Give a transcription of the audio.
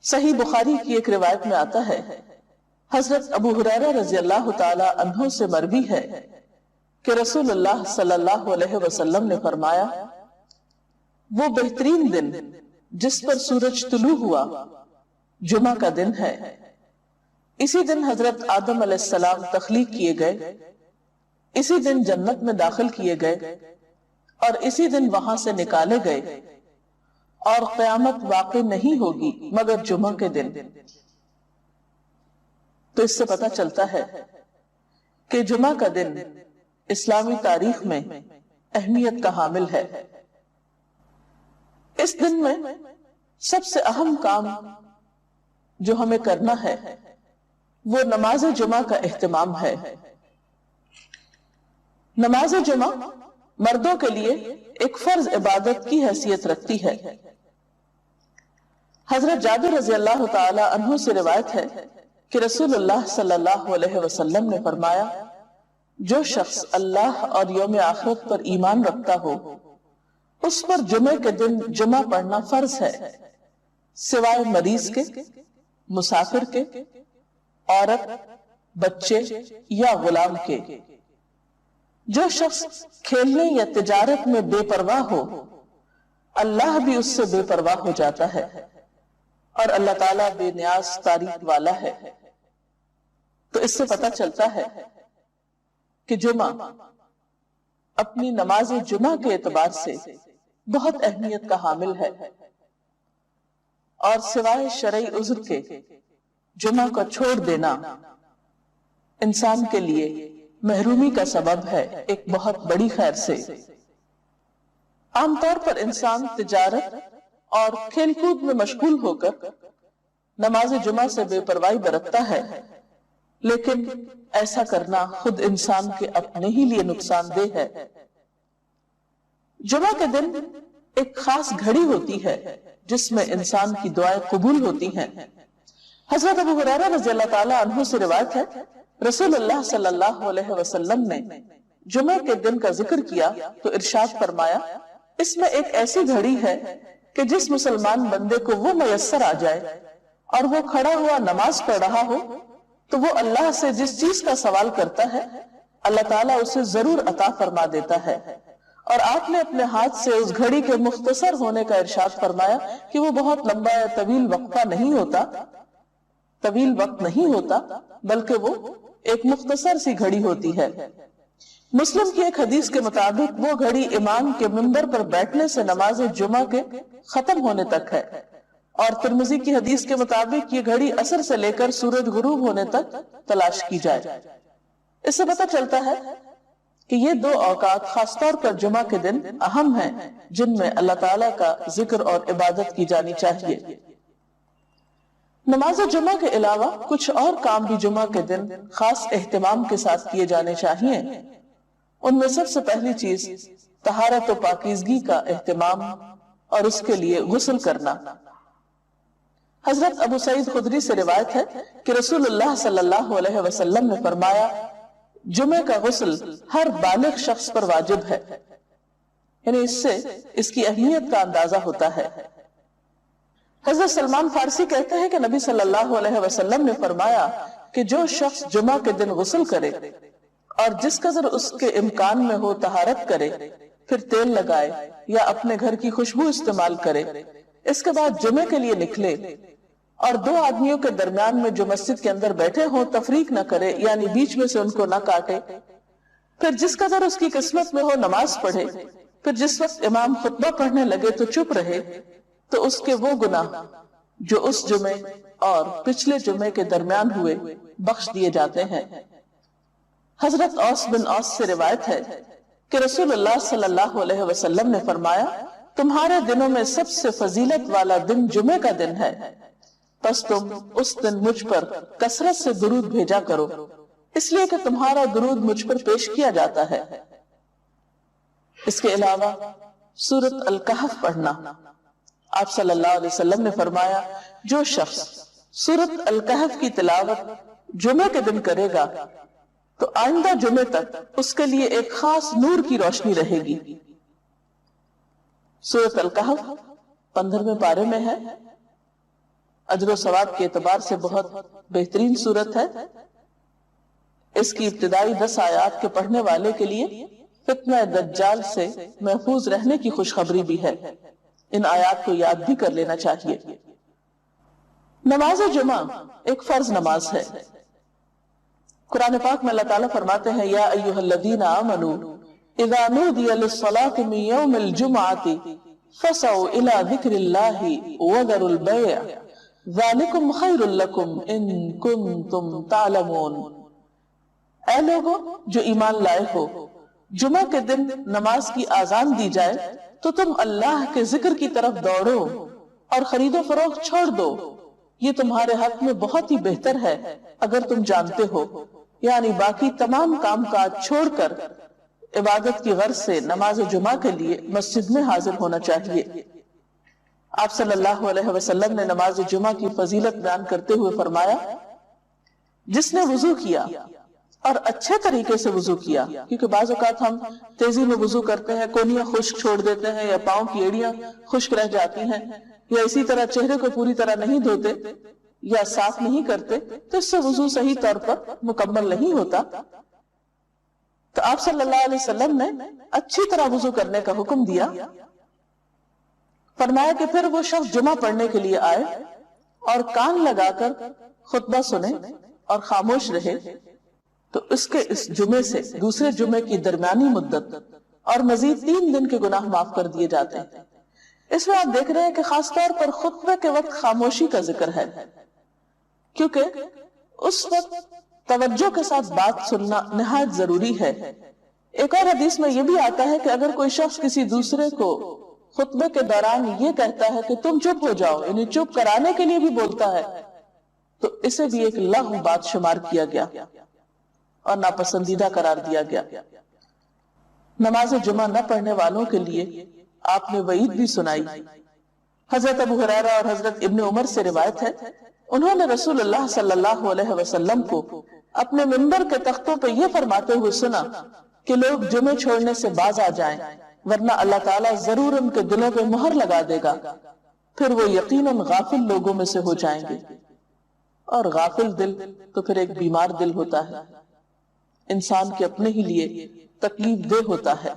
صحیح بخاری کی ایک روایت میں آتا ہے، حضرت ابو ہریرہ رضی اللہ تعالی عنہ سے مروی ہے کہ رسول اللہ صلی اللہ علیہ وسلم نے فرمایا، وہ بہترین دن جس پر سورج طلوع ہوا جمعہ کا دن ہے۔ اسی دن حضرت آدم علیہ السلام تخلیق کیے گئے، اسی دن جنت میں داخل کیے گئے اور اسی دن وہاں سے نکالے گئے، اور قیامت واقع نہیں ہوگی مگر جمعہ کے دن۔ تو اس سے پتہ چلتا ہے کہ جمعہ کا دن اسلامی تاریخ میں اہمیت کا حامل ہے۔ اس دن میں سب سے اہم کام جو ہمیں کرنا ہے وہ نماز جمعہ کا اہتمام ہے۔ نماز جمعہ مردوں کے لیے ایک فرض عبادت کی حیثیت رکھتی ہے۔ حضرت جابر رضی اللہ تعالی عنہ سے روایت ہے کہ رسول اللہ صلی اللہ علیہ وسلم نے فرمایا، جو شخص اللہ اور یوم آخرت پر ایمان رکھتا ہو اس پر جمعے کے دن جمعہ پڑھنا فرض ہے، سوائے مریض کے، مسافر کے، عورت، بچے یا غلام کے۔ جو شخص کھیلنے یا تجارت میں بے پرواہ ہو اللہ بھی اس سے بے پرواہ ہو جاتا ہے، اور اللہ تعالیٰ بے نیاز تعریف والا ہے۔ تو اس سے پتہ چلتا ہے کہ جمعہ اپنی نماز جمعہ کے اعتبار سے بہت اہمیت کا حامل ہے، اور سوائے شرعی عذر کے جمعہ کو چھوڑ دینا انسان کے لیے محرومی کا سبب ہے ایک بہت بڑی خیر سے۔ عام طور پر انسان تجارت اور کھیل کود میں مشغول ہو کر نماز جمعہ سے بے پرواہی برتتا ہے، لیکن ایسا کرنا خود انسان کے اپنے ہی لیے نقصان دہ ہے۔ جمعہ کے دن ایک خاص گھڑی ہوتی ہے جس میں انسان کی دعائیں قبول ہوتی ہیں۔ حضرت ابو ہریرہ رضی اللہ تعالی عنہ سے روایت ہے، رسول اللہ صلی اللہ علیہ وسلم نے جمعہ کے دن کا ذکر کیا تو ارشاد فرمایا، اس میں ایک ایسی گھڑی ہے کہ جس مسلمان بندے کو وہ میسر آ جائے اور وہ کھڑا ہوا نماز پڑھ رہا ہو تو وہ اللہ سے جس چیز کا سوال کرتا ہے اللہ تعالیٰ اسے ضرور عطا فرما دیتا ہے۔ اور آپ نے اپنے ہاتھ سے اس گھڑی کے مختصر ہونے کا ارشاد فرمایا کہ وہ بہت لمبا یا طویل وقفہ نہیں ہوتا، طویل وقت نہیں ہوتا، بلکہ وہ ایک مختصر سی گھڑی ہوتی ہے۔ مسلم کی ایک حدیث کے مطابق وہ گھڑی امام کے منبر پر بیٹھنے سے نماز جمعہ کے ختم ہونے تک ہے، اور ترمذی کی حدیث کے مطابق یہ گھڑی عصر سے لے کر سورج غروب ہونے تک تلاش کی جائے۔ اس سے پتہ چلتا ہے کہ یہ دو اوقات خاص طور پر جمعہ کے دن اہم ہیں جن میں اللہ تعالیٰ کا ذکر اور عبادت کی جانی چاہیے۔ نماز جمعہ کے علاوہ کچھ اور کام بھی جمعہ کے دن خاص اہتمام کے ساتھ کیے جانے چاہیے۔ ان میں سب سے پہلی چیز طہارت و پاکیزگی کا اہتمام اور اس کے لیے غسل کرنا۔ حضرت ابو سعید خدری سے روایت ہے کہ رسول اللہ صلی اللہ علیہ وسلم نے فرمایا، جمعہ کا غسل ہر بالغ شخص پر واجب ہے، یعنی اس سے اس کی اہمیت کا اندازہ ہوتا ہے۔ حضرت سلمان فارسی کہتے ہیں کہ نبی صلی اللہ علیہ وسلم نے فرمایا کہ جو شخص جمعہ کے دن غسل کرے اور جس قدر اس کے امکان میں ہو طہارت کرے، پھر تیل لگائے یا اپنے گھر کی خوشبو استعمال کرے، اس کے بعد جمعے کے لیے نکلے اور دو آدمیوں کے درمیان میں جو مسجد کے اندر بیٹھے ہوں تفریق نہ کرے، یعنی بیچ میں سے ان کو نہ کاٹے، پھر جس قدر اس کی قسمت میں ہو نماز پڑھے، پھر جس وقت امام خطبہ پڑھنے لگے تو چپ رہے، تو اس کے وہ گناہ جو اس جمعے اور پچھلے جمعے کے درمیان ہوئے بخش دیے جاتے ہیں۔ حضرت اوس بن اوس سے روایت ہے کہ رسول اللہ صلی اللہ علیہ وسلم نے فرمایا، تمہارے دنوں میں سب سے فضیلت والا دن جمعے کا دن ہے، پس تم اس دن مجھ پر کثرت سے درود بھیجا کرو، اس لیے کہ تمہارا درود مجھ پر پیش کیا جاتا ہے۔ اس کے علاوہ سورۃ الکہف پڑھنا۔ آپ صلی اللہ علیہ وسلم نے فرمایا، جو شخص سورۃ الکہف کی تلاوت جمعے کے دن کرے گا تو آئندہ جمعے تک اس کے لیے ایک خاص نور کی روشنی رہے گی۔ سورۃ الکہف 15ویں پارے میں ہے۔ اجر و ثواب کے اعتبار سے بہت بہترین صورت ہے۔ اس کی ابتدائی 10 آیات کے پڑھنے والے کے لیے فتنہ دجال سے محفوظ رہنے کی خوشخبری بھی ہے۔ ان آیات کو یاد بھی کر لینا چاہیے۔ نماز جمعہ ایک فرض نماز ہے۔ قرآن پاک میں اللہ تعالیٰ فرماتے ہیں یا ایھا الذین آمنوا اذا نودی للصلاۃ من یوم الجمعۃ فسعوا الی ذکر اللہ وذروا البیع ذالکم خیر لکم ان کنتم تعلمون۔ اے لوگوں جو ایمان لائے ہو، جمعہ کے دن نماز کی آذان دی جائے تو تم اللہ کے ذکر کی طرف دوڑو اور خرید و فروخت چھوڑ دو، یہ تمہارے حق میں بہت ہی بہتر ہے اگر تم جانتے ہو۔ یعنی باقی تمام کام کاج چھوڑ کر عبادت کی غرض سے نماز جمعہ کے لیے مسجد میں حاضر ہونا چاہیے۔ آپ صلی اللہ علیہ وسلم نے نماز جمعہ کی فضیلت بیان کرتے ہوئے فرمایا، جس نے وضو کیا اور اچھے طریقے سے وضو کیا، کیونکہ بعض اوقات ہم تیزی میں وضو کرتے ہیں، کونیاں خشک چھوڑ دیتے ہیں یا پاؤں کی ایڑیاں خشک رہ جاتی ہیں، یا اسی طرح چہرے کو پوری طرح نہیں دھوتے یا صاف نہیں کرتے، تو اس سے وضو صحیح طور پر مکمل نہیں ہوتا۔ تو آپ صلی اللہ علیہ وسلم نے اچھی طرح وضو کرنے کا حکم دیا، فرمایا کہ پھر وہ شخص جمعہ پڑھنے کے لیے آئے اور کان لگا کر خطبہ سنے اور خاموش رہے، تو اس کے اس جمعے سے دوسرے جمعے کی درمیانی مدت اور مزید 3 دن کے گناہ معاف کر دیے جاتے ہیں۔ اس میں آپ دیکھ رہے ہیں کہ خاص طور پر خطبے کے وقت خاموشی کا ذکر ہے، کیونکہ اس وقت توجہ کے ساتھ بات سننا نہایت ضروری ہے۔ ایک اور حدیث میں یہ بھی آتا ہے کہ اگر کوئی شخص کسی دوسرے کو خطبے کے دوران یہ کہتا ہے کہ تم چپ ہو جاؤ، یعنی چپ کرانے کے لیے بھی بولتا ہے، تو اسے بھی ایک لغو بات شمار کیا گیا اور ناپسندیدہ قرار دیا گیا۔ نماز جمعہ نہ پڑھنے والوں کے لیے آپ نے وعید بھی سنائی۔ حضرت ابو ہریرہ اور حضرت ابن عمر سے روایت ہے، انہوں نے رسول اللہ صلی اللہ علیہ وسلم کو اپنے منبر کے تختوں پہ یہ فرماتے ہوئے سنا کہ لوگ جمعے چھوڑنے سے باز آ جائیں، ورنہ اللہ تعالیٰ ضرور ان کے دلوں پہ مہر لگا دے گا، پھر وہ یقیناً غافل لوگوں میں سے ہو جائیں گے۔ اور غافل دل تو پھر ایک بیمار دل ہوتا ہے، انسان کے اپنے ہی لیے تکلیف دہ ہوتا ہے۔